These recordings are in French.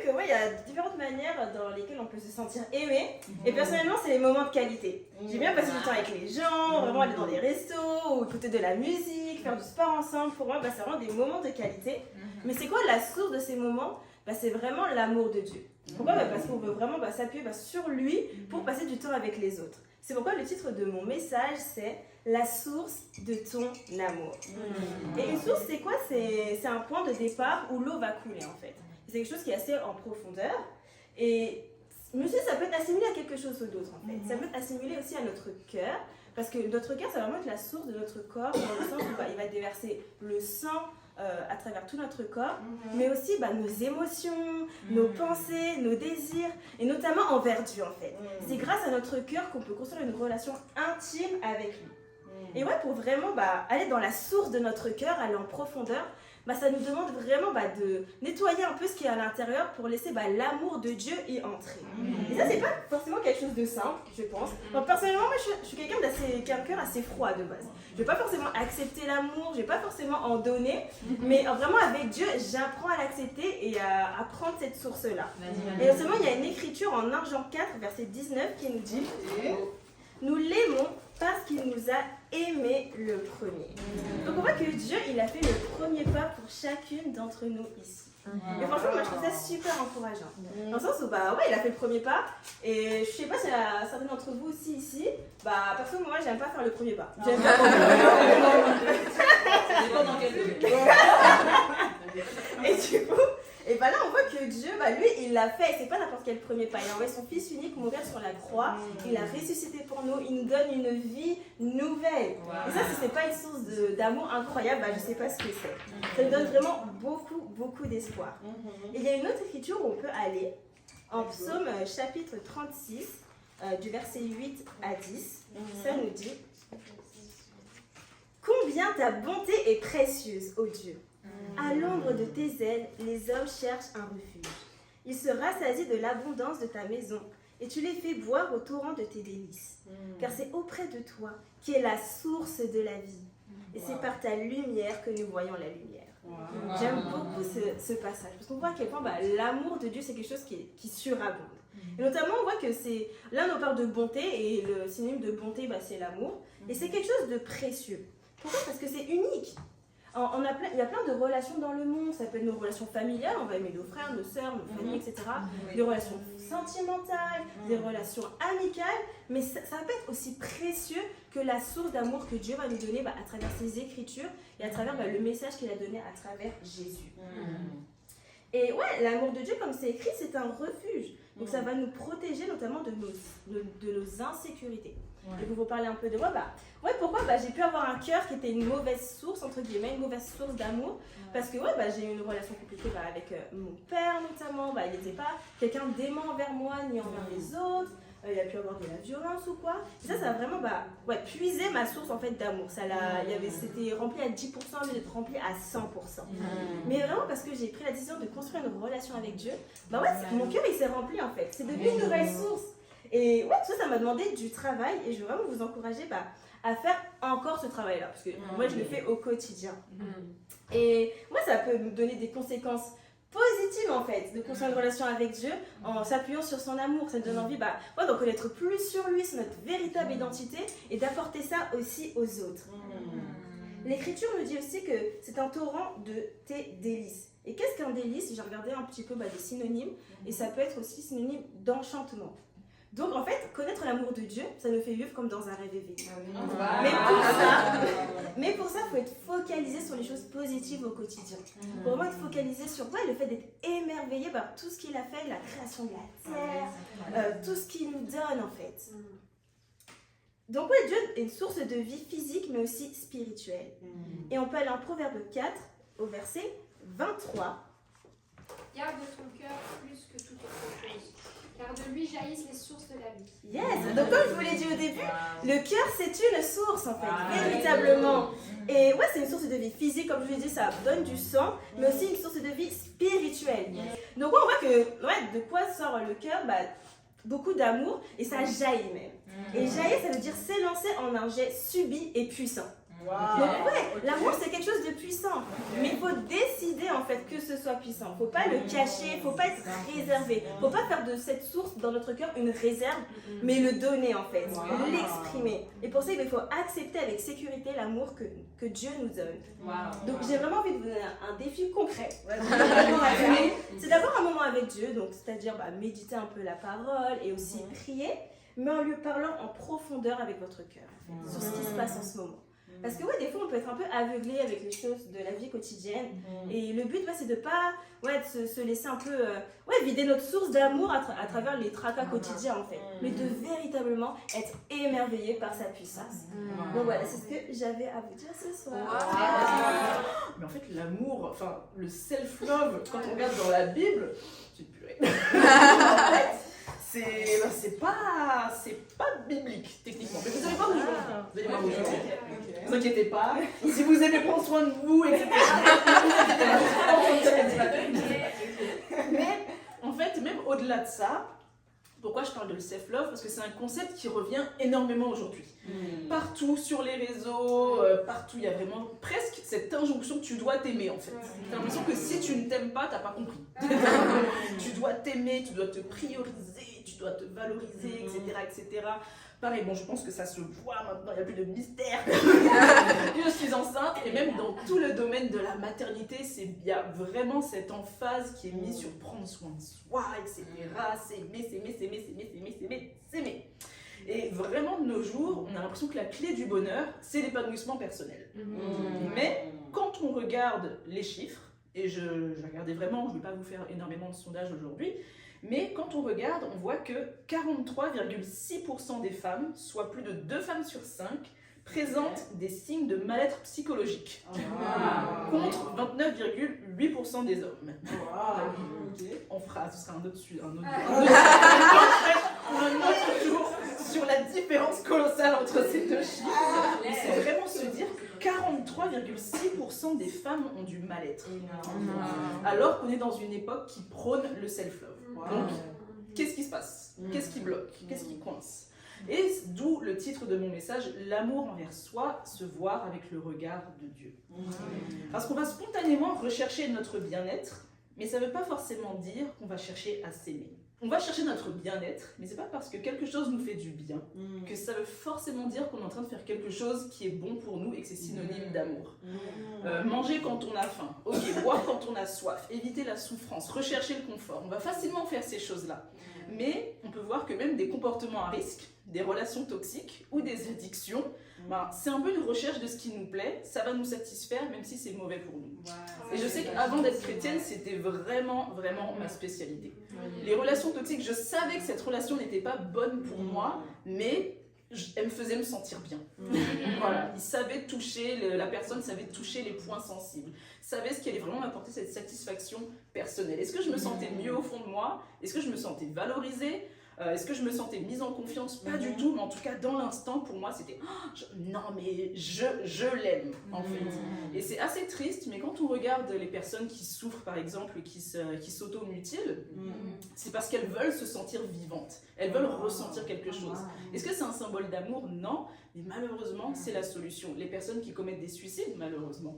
que il y a différentes manières dans lesquelles on peut se sentir aimé. Et personnellement, c'est les moments de qualité. J'aime bien passer du temps avec les gens, vraiment aller dans des restos, ou écouter de la musique, faire du sport ensemble. Pour moi, c'est vraiment des moments de qualité. Mais c'est quoi la source de ces moments? C'est vraiment l'amour de Dieu. Pourquoi? Parce qu'on veut vraiment s'appuyer sur lui pour passer du temps avec les autres. C'est pourquoi le titre de mon message, c'est la source de ton amour. Et une source, c'est quoi? C'est un point de départ où l'eau va couler en fait. C'est quelque chose qui est assez en profondeur. Et monsieur, ça peut être assimilé à quelque chose d'autre en fait. Ça peut être assimilé aussi à notre cœur. Parce que notre cœur, ça va vraiment être la source de notre corps, dans le sens où il va déverser le sang à travers tout notre corps, mais aussi nos émotions, nos pensées, nos désirs, et notamment envers Dieu en fait. C'est grâce à notre cœur qu'on peut construire une relation intime avec lui. Et pour vraiment aller dans la source de notre cœur, aller en profondeur, ça nous demande vraiment de nettoyer un peu ce qui est à l'intérieur pour laisser l'amour de Dieu y entrer. Et ça, c'est pas forcément quelque chose de simple, je pense. Donc, personnellement, moi, je suis quelqu'un qui a un cœur assez froid de base. Je vais pas forcément accepter l'amour, je vais pas forcément en donner, mais vraiment avec Dieu, j'apprends à l'accepter et à prendre cette source-là. Et notamment, il y a une écriture en 1 Jean 4, verset 19 qui nous dit « Nous l'aimons parce qu'il nous a aimé le premier. » Donc on voit que Dieu, il a fait le premier pas pour chacune d'entre nous ici. Et franchement, moi je trouve ça super encourageant. Dans le sens où, il a fait le premier pas. Et je sais pas si certains d'entre vous aussi ici, perso, moi j'aime pas faire le premier pas. J'aime pas Et du coup, là on voit que Dieu, lui, il l'a fait. C'est pas n'importe quel premier pas. Il a envoyé son fils unique mourir sur la croix. Il a ressuscité pour nous. Il nous donne une vie nouvelle. Et ça, si c'est pas une source d'amour incroyable, je sais pas ce que c'est. Ça nous donne vraiment beaucoup, beaucoup d'espoir. Et il y a une autre écriture où on peut aller en Psaume chapitre 36, du verset 8 à 10. Ça nous dit « Combien ta bonté est précieuse, ô Dieu! À l'ombre de tes ailes, les hommes cherchent un refuge. Ils se rassasient de l'abondance de ta maison, et tu les fais boire au torrent de tes délices. Car c'est auprès de toi qui est la source de la vie. Et c'est par ta lumière que nous voyons la lumière. » J'aime beaucoup ce passage, parce qu'on voit à quel point l'amour de Dieu, c'est quelque chose qui surabonde. Et notamment, on voit que c'est... Là, on parle de bonté, et le synonyme de bonté, c'est l'amour. Et c'est quelque chose de précieux. Pourquoi? Parce que c'est unique. Il y a plein de relations dans le monde. Ça peut être nos relations familiales, on va aimer nos frères, nos sœurs, nos familles, etc. Des relations sentimentales, des relations amicales. Mais ça peut être aussi précieux que la source d'amour que Dieu va nous donner à travers ses écritures et à travers le message qu'il a donné à travers Jésus. Et l'amour de Dieu, comme c'est écrit, c'est un refuge. Donc ça va nous protéger notamment de nos insécurités. Et pour vous parler un peu de moi, pourquoi j'ai pu avoir un cœur qui était une mauvaise source, entre guillemets, une mauvaise source d'amour. Parce que j'ai eu une relation compliquée avec mon père notamment. Il n'était pas quelqu'un d'aimant envers moi ni envers les autres. Il y a pu avoir de la violence ou quoi. Et ça a vraiment puisé ma source en fait d'amour. C'était rempli à 10% au lieu d'être rempli à 100%. Mais vraiment parce que j'ai pris la décision de construire une relation avec Dieu, mon cœur il s'est rempli en fait. C'est devenu une nouvelle source. Et tout ça m'a demandé du travail et je veux vraiment vous encourager à faire encore ce travail-là. Parce que moi je le fais au quotidien. Et moi ça peut me donner des conséquences positive en fait, de construire une relation avec Dieu en s'appuyant sur son amour. Ça nous donne envie d'en connaître plus sur lui, sur notre véritable identité et d'apporter ça aussi aux autres. L'écriture nous dit aussi que c'est un torrent de tes délices. Et qu'est-ce qu'un délice? J'ai regardé un petit peu des synonymes et ça peut être aussi synonyme d'enchantement. Donc en fait, connaître l'amour de Dieu, ça nous fait vivre comme dans un rêve éveillé. Mais pour ça, il faut être focalisé sur les choses positives au quotidien. Pour vraiment être focalisé sur le fait d'être émerveillé par tout ce qu'il a fait, la création de la terre, tout ce qu'il nous donne en fait. Donc Dieu est une source de vie physique mais aussi spirituelle. Et on peut aller en Proverbe 4 au verset 23. Garde ton cœur plus que toute autre chose, car de lui jaillissent les sources de la vie. Yes! Donc comme je vous l'ai dit au début, le cœur c'est une source en fait, véritablement. Et c'est une source de vie physique, comme je vous l'ai dit, ça donne du sang, mais aussi une source de vie spirituelle. Donc on voit que de quoi sort le cœur? Beaucoup d'amour et ça jaillit même. Et jaillir, ça veut dire s'élancer en un jet subit et puissant. Donc ouais, l'amour c'est quelque chose de puissant, mais il faut décider en fait que ce soit puissant. Faut pas le cacher, faut pas être réservé, faut pas faire de cette source dans notre cœur une réserve, mais le donner en fait, l'exprimer. Et pour ça il faut accepter avec sécurité l'amour que Dieu nous donne. Donc j'ai vraiment envie de vous donner un défi concret. C'est d'avoir un moment avec Dieu, donc c'est-à-dire méditer un peu la parole et aussi prier, mais en lui parlant en profondeur avec votre cœur, en fait, sur ce qui se passe en ce moment. Parce que des fois on peut être un peu aveuglé avec les choses de la vie quotidienne, et le but c'est de pas de se laisser un peu vider notre source d'amour à travers les tracas quotidiens en fait, mais de véritablement être émerveillé par sa puissance. Donc voilà, c'est ce que j'avais à vous dire ce soir. Mais en fait l'amour, enfin le self-love, quand on regarde dans la Bible, c'est purée. C'est pas biblique techniquement, mais vous allez voir aujourd'hui. Ne vous inquiétez pas, si vous aimez prendre soin de vous, etc. Mais en fait, même au-delà de ça, pourquoi je parle de self-love? Parce que c'est un concept qui revient énormément aujourd'hui. Partout sur les réseaux, partout, il y a vraiment presque cette injonction que tu dois t'aimer en fait. T'as l'impression que si tu ne t'aimes pas, t'as pas compris. Tu dois t'aimer, tu dois te prioriser, tu dois te valoriser, etc. Pareil, bon, je pense que ça se voit maintenant, il n'y a plus de mystère. Je suis enceinte, et même dans tout le domaine de la maternité, il y a vraiment cette emphase qui est mise sur prendre soin de soi, etc. S'aimer. Et vraiment, de nos jours, on a l'impression que la clé du bonheur, c'est l'épanouissement personnel. Mais quand on regarde les chiffres, et je regardais vraiment, je ne vais pas vous faire énormément de sondages aujourd'hui, mais quand on regarde, on voit que 43,6% des femmes, soit plus de 2 femmes sur 5, présentent des signes de mal-être psychologique, contre 29,8% des hommes. On fera, ce sera un autre jour sur la différence colossale entre ces deux chiffres. Et c'est vraiment se dire que 43,6% des femmes ont du mal-être, alors qu'on est dans une époque qui prône le self-love. Donc, qu'est-ce qui se passe? Qu'est-ce qui bloque? Qu'est-ce qui coince? Et d'où le titre de mon message, l'amour envers soi, se voir avec le regard de Dieu. Parce qu'on va spontanément rechercher notre bien-être, mais ça ne veut pas forcément dire qu'on va chercher à s'aimer. On va chercher notre bien-être, mais c'est pas parce que quelque chose nous fait du bien que ça veut forcément dire qu'on est en train de faire quelque chose qui est bon pour nous et que c'est synonyme d'amour. Manger quand on a faim, boire quand on a soif, éviter la souffrance, rechercher le confort. On va facilement faire ces choses-là. Mais on peut voir que même des comportements à risque, des relations toxiques ou des addictions, c'est un peu une recherche de ce qui nous plaît, ça va nous satisfaire même si c'est mauvais pour nous. Et je sais qu'avant d'être chrétienne, c'était vraiment ma spécialité. Les relations toxiques, je savais que cette relation n'était pas bonne pour moi, mais elle me faisait me sentir bien. Voilà, la personne savait toucher les points sensibles, savait ce qui allait vraiment m'apporter cette satisfaction personnelle. Est-ce que je me sentais mieux au fond de moi? Est-ce que je me sentais valorisée? Est-ce que je me sentais mise en confiance? Pas du tout, mais en tout cas dans l'instant pour moi c'était non mais je l'aime en fait. Et c'est assez triste, mais quand on regarde les personnes qui souffrent par exemple, qui s'auto-mutilent, c'est parce qu'elles veulent se sentir vivantes, elles veulent ressentir quelque chose. Est-ce que c'est un symbole d'amour? Non, mais malheureusement c'est la solution. Les personnes qui commettent des suicides, malheureusement,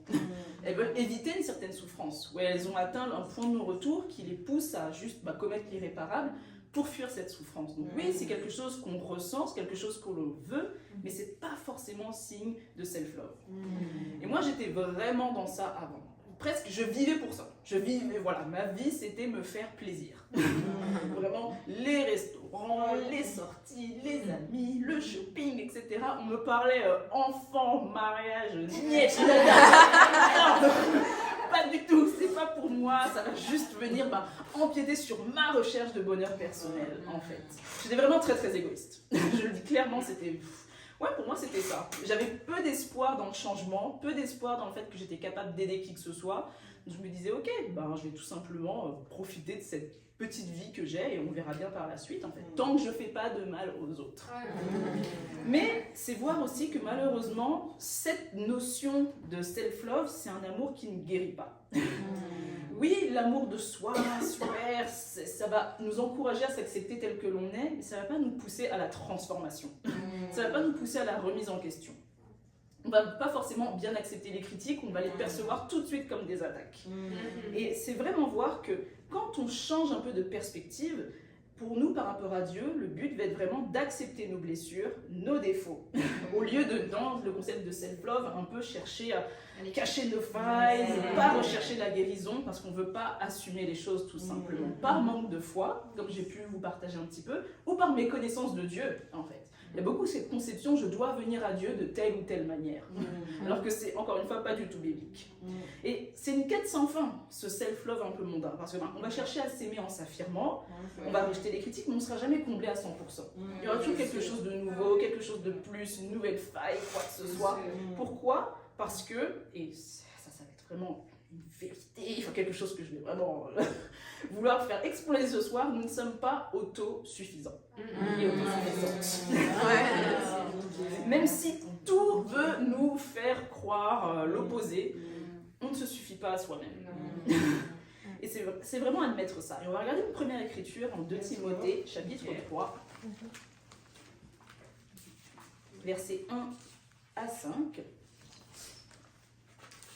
elles veulent éviter une certaine souffrance, où elles ont atteint un point de non-retour qui les pousse à juste commettre l'irréparable pour fuir cette souffrance. Donc oui, c'est quelque chose qu'on ressent, c'est quelque chose qu'on veut, mais c'est pas forcément signe de self-love. Et moi, j'étais vraiment dans ça avant. Presque, je vivais pour ça. Ma vie, c'était me faire plaisir. Vraiment, les restaurants, les sorties, les amis, le shopping, etc. On me parlait enfant, mariage, niet. Pas du tout, c'est pas pour moi, ça va juste venir empiéter sur ma recherche de bonheur personnel, en fait. J'étais vraiment très égoïste. Je le dis clairement, c'était... Ouais, pour moi, c'était ça. J'avais peu d'espoir dans le changement, peu d'espoir dans le fait que j'étais capable d'aider qui que ce soit. Donc, je me disais, ok, je vais tout simplement profiter de cette petite vie que j'ai et on verra bien par la suite, en fait, tant que je fais pas de mal aux autres. Mais c'est voir aussi que malheureusement, cette notion de self-love, c'est un amour qui ne guérit pas. Oui, l'amour de soi, super, ça va nous encourager à s'accepter tel que l'on est, mais ça ne va pas nous pousser à la transformation. Ça ne va pas nous pousser à la remise en question. on va pas forcément bien accepter les critiques, on va les percevoir tout de suite comme des attaques. Et c'est vraiment voir que quand on change un peu de perspective, pour nous, par rapport à Dieu, le but va être vraiment d'accepter nos blessures, nos défauts, au lieu de, dans le concept de self-love, un peu chercher à cacher nos failles, pas rechercher la guérison, parce qu'on ne veut pas assumer les choses tout simplement, par manque de foi, comme j'ai pu vous partager un petit peu, ou par méconnaissance de Dieu, en fait. Il y a beaucoup cette conception, je dois venir à Dieu de telle ou telle manière, alors que c'est encore une fois pas du tout biblique. Et c'est une quête sans fin, ce self-love un peu mondain, parce qu'on va chercher à s'aimer en s'affirmant, on va rejeter les critiques, mais on ne sera jamais comblé à 100%. Il y aura toujours quelque chose de nouveau, quelque chose de plus, une nouvelle faille, quoi que ce soit. Pourquoi ? Parce que, et ça va être vraiment une vérité, il faut quelque chose que je vais vraiment vouloir faire exploser ce soir, nous ne sommes pas autosuffisants et autosuffisantes. Même si tout veut nous faire croire l'opposé, on ne se suffit pas à soi-même. Et c'est vraiment admettre ça. Et on va regarder une première écriture en 2 Timothée, chapitre 3, versets 1 à 5.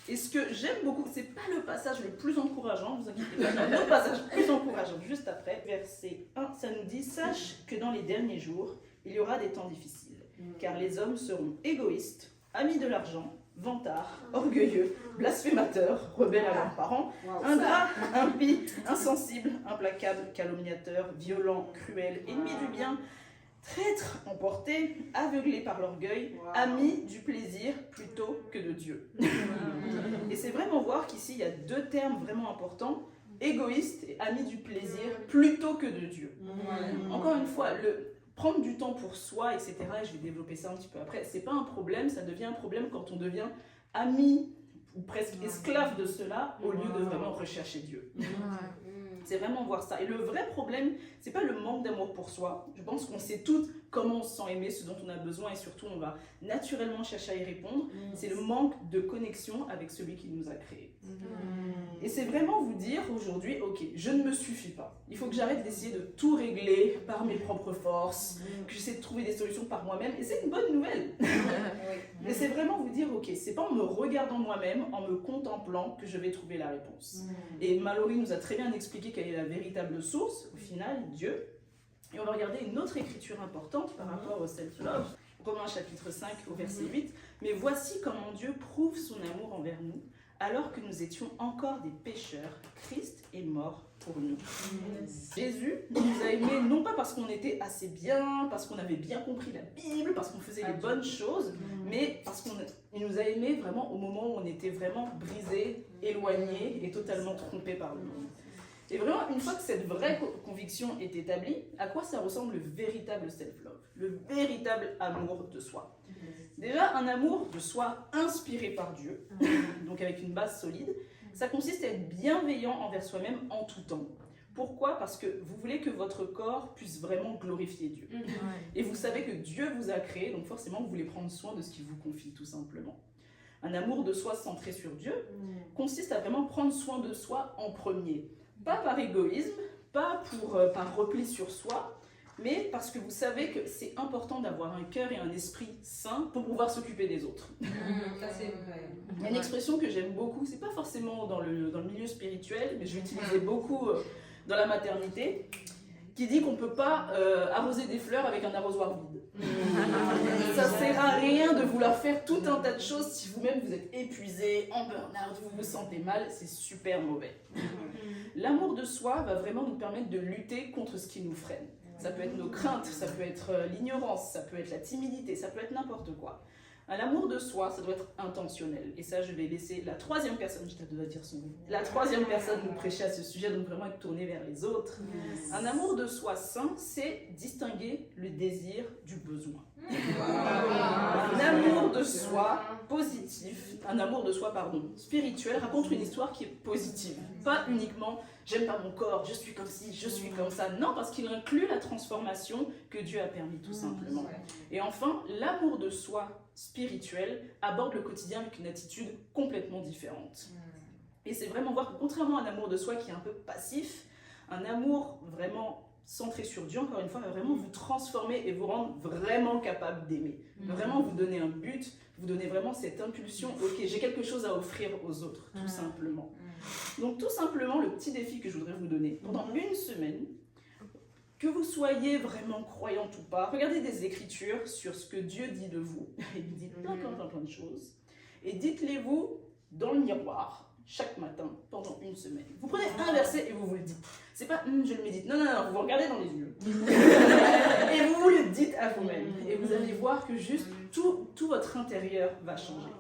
Et ce que j'aime beaucoup, c'est pas le passage le plus encourageant, vous inquiétez pas, il y a un autre passage plus encourageant juste après. Verset 1, ça nous dit « Sache que dans les derniers jours, il y aura des temps difficiles, car les hommes seront égoïstes, amis de l'argent, vantards, orgueilleux, blasphémateurs, rebelles à leurs parents, ingrats, impies, insensibles, implacables, calomniateurs, violents, cruels, ennemis du bien, traîtres, emportés, aveuglés par l'orgueil, amis du plaisir plutôt que de Dieu. » Et c'est vraiment voir qu'ici, il y a 2 termes vraiment importants, égoïste et ami du plaisir plutôt que de Dieu. Encore une fois, prendre du temps pour soi, etc., et je vais développer ça un petit peu après, c'est pas un problème, ça devient un problème quand on devient ami ou presque esclave de cela au lieu de vraiment rechercher Dieu. C'est vraiment voir ça. Et le vrai problème, c'est pas le manque d'amour pour soi. Je pense qu'on sait toutes comment on se sent aimé, ce dont on a besoin, et surtout on va naturellement chercher à y répondre. C'est le manque de connexion avec celui qui nous a créés. Et c'est vraiment vous dire aujourd'hui, ok, je ne me suffis pas. Il faut que j'arrête d'essayer de tout régler par mes propres forces, que j'essaie de trouver des solutions par moi-même. Et c'est une bonne nouvelle. Mais c'est vraiment vous dire, ok, c'est pas en me regardant moi-même, en me contemplant, que je vais trouver la réponse. Et Mallory nous a très bien expliqué quelle est la véritable source, au final, Dieu. Et on va regarder une autre écriture importante par rapport au self-love. Romains chapitre 5 au verset 8. « Mais voici comment Dieu prouve son amour envers nous. Alors que nous étions encore des pécheurs, Christ est mort pour nous. » Jésus nous a aimés non pas parce qu'on était assez bien, parce qu'on avait bien compris la Bible, parce qu'on faisait les bonnes choses, mais parce qu'il nous a aimés vraiment au moment où on était vraiment brisés, éloignés et totalement trompés par le monde. Et vraiment, une fois que cette vraie conviction est établie, à quoi ça ressemble le véritable self-love, le véritable amour de soi? Déjà, un amour de soi inspiré par Dieu, donc avec une base solide, ça consiste à être bienveillant envers soi-même en tout temps. Pourquoi? Parce que vous voulez que votre corps puisse vraiment glorifier Dieu. Et vous savez que Dieu vous a créé, donc forcément vous voulez prendre soin de ce qu'il vous confie, tout simplement. Un amour de soi centré sur Dieu consiste à vraiment prendre soin de soi en premier. Pas par égoïsme, pas par repli sur soi, mais parce que vous savez que c'est important d'avoir un cœur et un esprit sains pour pouvoir s'occuper des autres. Ça c'est vrai. Il y a une expression que j'aime beaucoup, c'est pas forcément dans le milieu spirituel, mais je l'utilisais beaucoup dans la maternité, qui dit qu'on ne peut pas arroser des fleurs avec un arrosoir vide. Ça ne sert à rien de vouloir faire tout un tas de choses si vous-même vous êtes épuisé, en burn-out, vous vous sentez mal, c'est super mauvais. L'amour de soi va vraiment nous permettre de lutter contre ce qui nous freine. Ça peut être nos craintes, ça peut être l'ignorance, ça peut être la timidité, ça peut être n'importe quoi. L'amour de soi, ça doit être intentionnel. Et ça, je vais laisser la 3e personne, je dois dire son nom, la 3e personne nous prêcher à ce sujet, donc vraiment être tourné vers les autres. Un amour de soi sain, c'est distinguer le désir du besoin. Un amour de soi positif, spirituel, raconte une histoire qui est positive. Pas uniquement j'aime pas mon corps, je suis comme ci, je suis comme ça. Non, parce qu'il inclut la transformation que Dieu a permis, tout simplement. Et enfin, l'amour de soi spirituel aborde le quotidien avec une attitude complètement différente. Et c'est vraiment voir que contrairement à un amour de soi qui est un peu passif, un amour vraiment centré sur Dieu, encore une fois, va vraiment vous transformer et vous rendre vraiment capable d'aimer. Vraiment vous donner un but, vous donner vraiment cette impulsion, ok, j'ai quelque chose à offrir aux autres, tout simplement. Donc tout simplement, le petit défi que je voudrais vous donner, pendant une semaine, que vous soyez vraiment croyante ou pas, regardez des écritures sur ce que Dieu dit de vous. Il dit plein de choses. Et dites-les-vous dans le miroir chaque matin pendant une semaine. Vous prenez un verset et vous le dites. C'est pas je le médite. Non, vous vous regardez dans les yeux. Et vous le dites à vous-même. Et vous allez voir que juste tout votre intérieur va changer.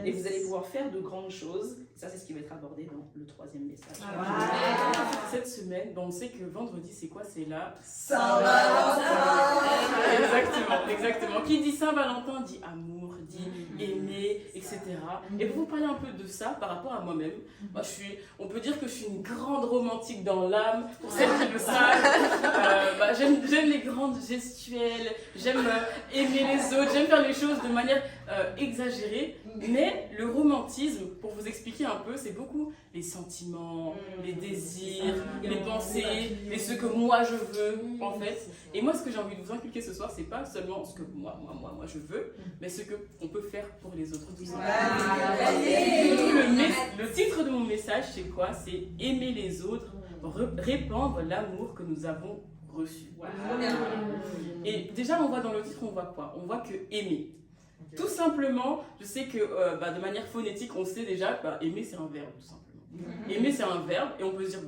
Et vous allez pouvoir faire de grandes choses. Ça, c'est ce qui va être abordé dans le 3e message. Cette semaine, on sait que vendredi, c'est quoi? C'est la Saint-Valentin. Exactement. Qui dit Saint-Valentin dit amour, dit aimer, etc. Et pour vous parler un peu de ça par rapport à moi-même, moi, on peut dire que je suis une grande romantique dans l'âme, pour celles qui le savent. J'aime les grandes gestuelles, j'aime aimer les autres, j'aime faire les choses de manière exagérée. Mais le romantisme, pour vous expliquer un peu, c'est beaucoup les sentiments, les désirs, les pensées, et ce que moi je veux, en fait. Et moi, ce que j'ai envie de vous inculquer ce soir, c'est pas seulement ce que moi je veux, mais ce qu'on peut faire pour les autres. Tout simplement. Le titre de mon message, c'est quoi? C'est aimer les autres, répandre l'amour que nous avons reçu. Et déjà, on voit dans le titre, on voit quoi? On voit que aimer. Tout simplement, je sais que de manière phonétique, on sait déjà, aimer c'est un verbe, tout simplement. Aimer c'est un verbe, et on peut se dire,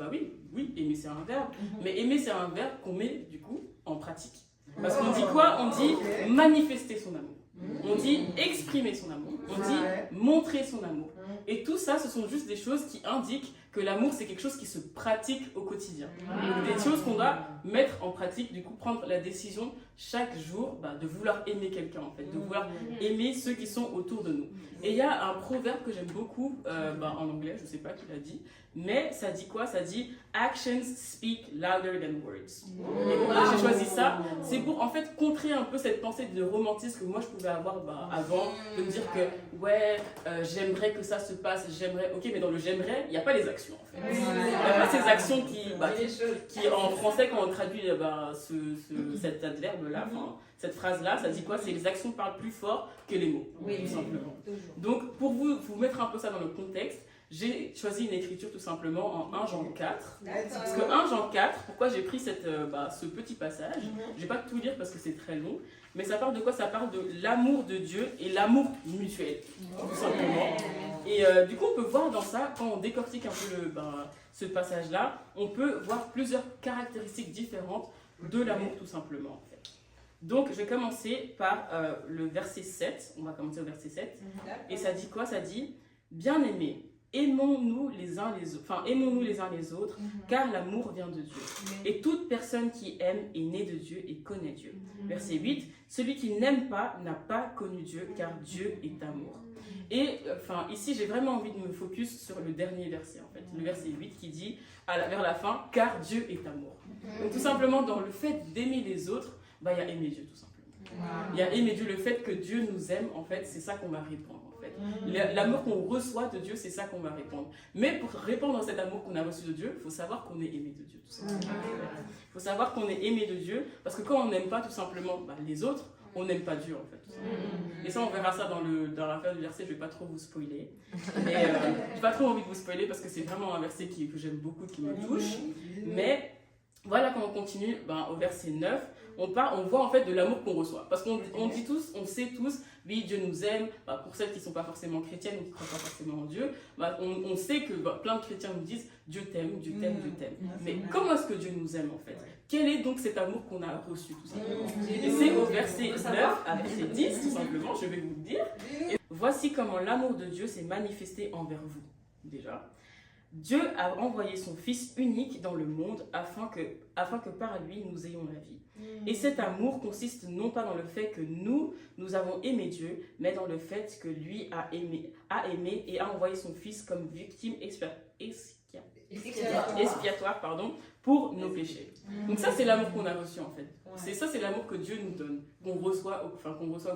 oui, aimer c'est un verbe, mais aimer c'est un verbe qu'on met du coup en pratique. Parce qu'on dit quoi? On dit manifester son amour, on dit exprimer son amour, on dit montrer son amour. Et tout ça, ce sont juste des choses qui indiquent que l'amour, c'est quelque chose qui se pratique au quotidien. Donc, des choses qu'on doit mettre en pratique, du coup, prendre la décision chaque jour de vouloir aimer quelqu'un, en fait, de vouloir aimer ceux qui sont autour de nous. Et il y a un proverbe que j'aime beaucoup, en anglais, je ne sais pas qui l'a dit, mais ça dit quoi? Ça dit « Actions speak louder than words ». Et pourquoi j'ai choisi ça? C'est pour, en fait, contrer un peu cette pensée de romantisme que moi, je pouvais avoir avant, de me dire que, j'aimerais que ça se passe, j'aimerais, ok, mais dans le j'aimerais, il n'y a pas les actions, en fait. Il n'y a pas ces actions qui en français, quand on traduit cet adverbe-là, cette phrase-là, ça dit quoi? C'est les actions parlent plus fort que les mots, tout simplement. Donc, pour vous mettre un peu ça dans le contexte, j'ai choisi une écriture tout simplement en 1 Jean 4. Parce que 1 Jean 4, pourquoi j'ai pris ce petit passage? Je ne vais pas tout lire parce que c'est très long, mais ça parle de quoi? Ça parle de l'amour de Dieu et l'amour mutuel, tout simplement. Et du coup, on peut voir dans ça, quand on décortique un peu ce passage-là, on peut voir plusieurs caractéristiques différentes de l'amour tout simplement, en fait. Donc, je vais commencer par le verset 7. On va commencer au verset 7. Et ça dit quoi? Ça dit « Bien-aimés, aimons-nous les uns les autres, car l'amour vient de Dieu. Et toute personne qui aime est née de Dieu et connaît Dieu. » Verset 8. « Celui qui n'aime pas n'a pas connu Dieu, car Dieu est amour. » Et ici, j'ai vraiment envie de me focus sur le dernier verset, en fait. Le verset 8 qui dit, vers la fin, « Car Dieu est amour. » Donc, tout simplement, dans le fait d'aimer les autres, il y a aimer Dieu, tout simplement. Il y a aimer Dieu, le fait que Dieu nous aime, en fait, c'est ça qu'on va répandre. L'amour qu'on reçoit de Dieu, c'est ça qu'on va répandre. Mais pour répandre cet amour qu'on a reçu de Dieu, il faut savoir qu'on est aimé de Dieu, tout simplement. Il faut savoir qu'on est aimé de Dieu, parce que quand on n'aime pas tout simplement les autres, on n'aime pas Dieu, en fait. Tout simplement. Et ça, on verra ça dans la fin du verset, je ne vais pas trop vous spoiler. Mais je n'ai pas trop envie de vous spoiler, parce que c'est vraiment un verset que j'aime beaucoup, qui me touche. Mais voilà, quand on continue, au verset 9, on voit en fait de l'amour qu'on reçoit. Parce qu'on dit tous, on sait tous, oui, Dieu nous aime. Pour celles qui ne sont pas forcément chrétiennes ou qui ne croient pas forcément en Dieu, on sait que plein de chrétiens nous disent Dieu t'aime, Dieu t'aime, Dieu t'aime. Mais comment est-ce que Dieu nous aime en fait? Quel est donc cet amour qu'on a reçu tout simplement? Et c'est au verset 9 à verset 10, tout simplement, je vais vous le dire. Et voici comment l'amour de Dieu s'est manifesté envers vous, déjà. Dieu a envoyé son Fils unique dans le monde afin que par lui nous ayons la vie. Et cet amour consiste non pas dans le fait que nous avons aimé Dieu, mais dans le fait que lui a aimé et a envoyé son Fils comme victime expiatoire pour nos péchés. Donc ça, c'est l'amour qu'on a reçu en fait. C'est l'amour que Dieu nous donne, qu'on reçoit au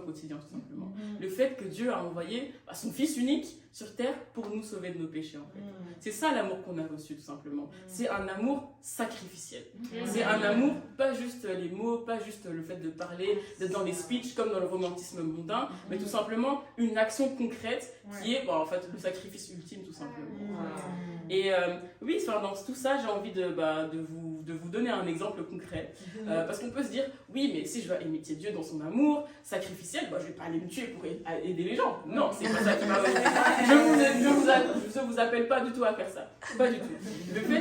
quotidien tout simplement. Le fait que Dieu a envoyé son Fils unique sur terre pour nous sauver de nos péchés en fait. C'est ça l'amour qu'on a reçu tout simplement. C'est un amour sacrificiel. C'est un amour, pas juste les mots, pas juste le fait de parler, d'être dans les speeches comme dans le romantisme mondain, mais tout simplement une action concrète qui est en fait le sacrifice ultime tout simplement. Et oui, dans tout ça, j'ai envie de vous donner un exemple concret. Parce qu'on peut se dire, oui, mais si je veux imiter Dieu dans son amour sacrificiel, je ne vais pas aller me tuer pour aider les gens. Non, c'est pas ça qui m'a... Je vous appelle pas du tout à faire ça. Pas du tout. Le fait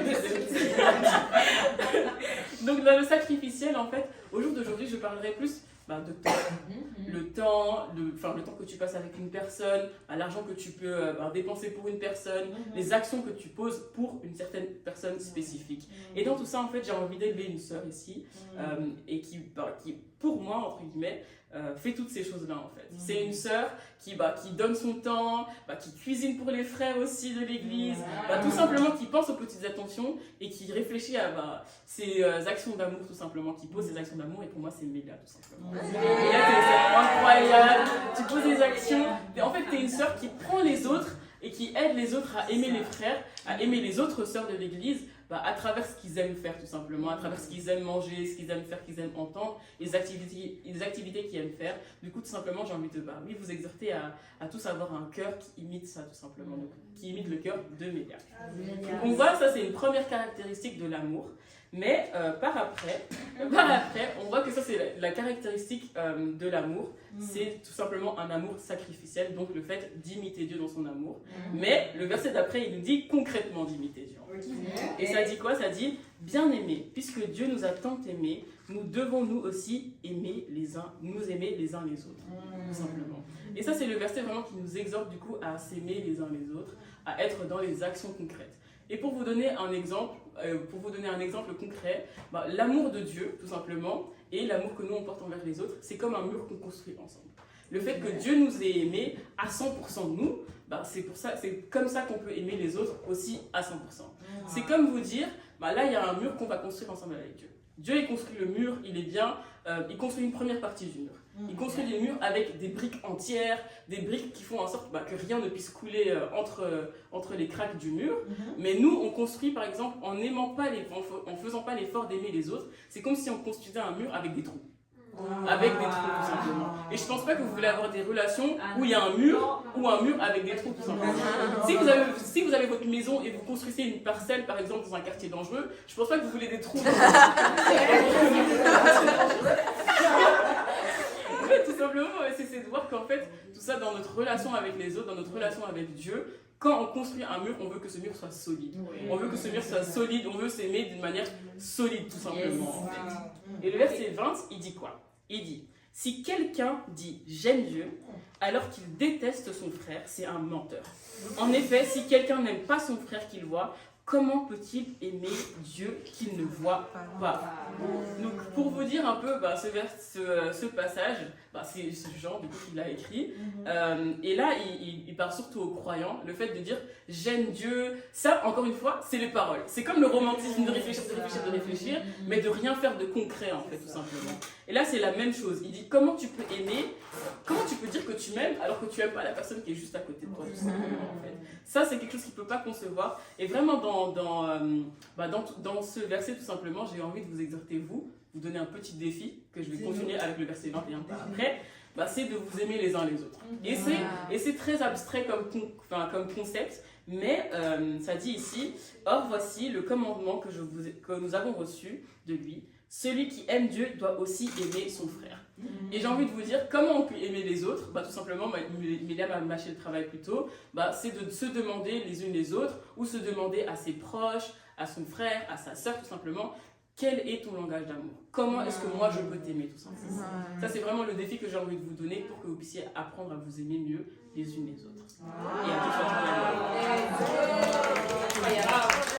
Donc dans le sacrificiel, en fait, au jour d'aujourd'hui, je parlerai plus de temps. Le temps que tu passes avec une personne, l'argent que tu peux dépenser pour une personne, les actions que tu poses pour une certaine personne spécifique. Et dans tout ça, en fait, j'ai envie d'élever une sœur ici, et qui, pour moi, entre guillemets, fait toutes ces choses-là en fait. C'est une sœur qui donne son temps, qui cuisine pour les frères aussi de l'église, tout simplement qui pense aux petites attentions et qui réfléchit à ses actions d'amour tout simplement, qui pose ses actions d'amour, et pour moi c'est méga tout simplement. Méga, c'est incroyable, tu poses des actions, et en fait t'es une sœur qui prend les autres et qui aide les autres à aimer les frères, à aimer les autres sœurs de l'église, à travers ce qu'ils aiment faire tout simplement, à travers ce qu'ils aiment manger, ce qu'ils aiment faire, qu'ils aiment entendre, les activités qu'ils aiment faire. Du coup, tout simplement, j'ai envie de vous exhorter à tous avoir un cœur qui imite ça tout simplement, donc, qui imite le cœur de Mélia. Donc on voit, ça c'est une première caractéristique de l'amour. Mais par après, on voit que ça c'est la caractéristique de l'amour, c'est tout simplement un amour sacrificiel, donc le fait d'imiter Dieu dans son amour. Mais le verset d'après, il nous dit concrètement d'imiter Dieu. Et ça dit quoi? Ça dit, bien aimés, puisque Dieu nous a tant aimés, nous devons nous aussi aimer les uns les autres, tout simplement. Et ça c'est le verset vraiment qui nous exhorte du coup à s'aimer les uns les autres, à être dans les actions concrètes. Et pour vous donner un exemple concret, l'amour de Dieu, tout simplement, et l'amour que nous on porte envers les autres, c'est comme un mur qu'on construit ensemble. Le fait que Dieu nous ait aimés à 100% de nous, c'est comme ça qu'on peut aimer les autres aussi à 100%. C'est comme vous dire, là il y a un mur qu'on va construire ensemble avec Dieu. Dieu il construit le mur, il construit une première partie du mur. Il construit des murs avec des briques entières, des briques qui font en sorte que rien ne puisse couler entre les craques du mur. Mais nous, on construit par exemple en faisant pas l'effort d'aimer les autres. C'est comme si on construisait un mur avec des trous. Avec des trous tout simplement. Et je pense pas que vous voulez avoir des relations où il y a un mur ou un mur avec des trous tout simplement. Si vous avez votre maison et vous construisez une parcelle par exemple dans un quartier dangereux, je pense pas que vous voulez des trous. Tout simplement, c'est de voir qu'en fait, tout ça dans notre relation avec les autres, dans notre relation avec Dieu, quand on construit un mur, on veut que ce mur soit solide. On veut que ce mur soit solide, on veut s'aimer d'une manière solide tout simplement. En fait. Et le verset 20, il dit quoi? Il dit, si quelqu'un dit « j'aime Dieu », alors qu'il déteste son frère, c'est un menteur. En effet, si quelqu'un n'aime pas son frère qu'il voit, comment peut-il aimer Dieu qu'il ne voit pas? Donc, pour vous dire un peu ce passage, c'est Jean du coup qui l'a écrit. Et là, il parle surtout aux croyants, le fait de dire « j'aime Dieu ». Ça, encore une fois, c'est les paroles. C'est comme le romantisme de réfléchir, mais de rien faire de concret en fait, tout simplement. Et là, c'est la même chose. Il dit « comment tu peux aimer, comment tu peux dire que tu m'aimes alors que tu n'aimes pas la personne qui est juste à côté de toi ?» tout simplement, en fait. Ça, c'est quelque chose qu'il ne peut pas concevoir. Et vraiment, dans ce verset, tout simplement, j'ai envie de vous exhorter, vous donner un petit défi, que je vais continuer avec le verset 21 par après, c'est de vous aimer les uns les autres. Et c'est très abstrait comme concept, mais ça dit ici, « Or, voici le commandement que nous avons reçu de lui. Celui qui aime Dieu doit aussi aimer son frère. » Et j'ai envie de vous dire, comment on peut aimer les autres? Tout simplement, Mélia m'a mâché le travail plus tôt, c'est de se demander les unes les autres, ou se demander à ses proches, à son frère, à sa sœur, tout simplement, quel est ton langage d'amour? Comment est-ce que moi je peux t'aimer tout simplement? Ça c'est vraiment le défi que j'ai envie de vous donner pour que vous puissiez apprendre à vous aimer mieux les unes les autres. Et à tous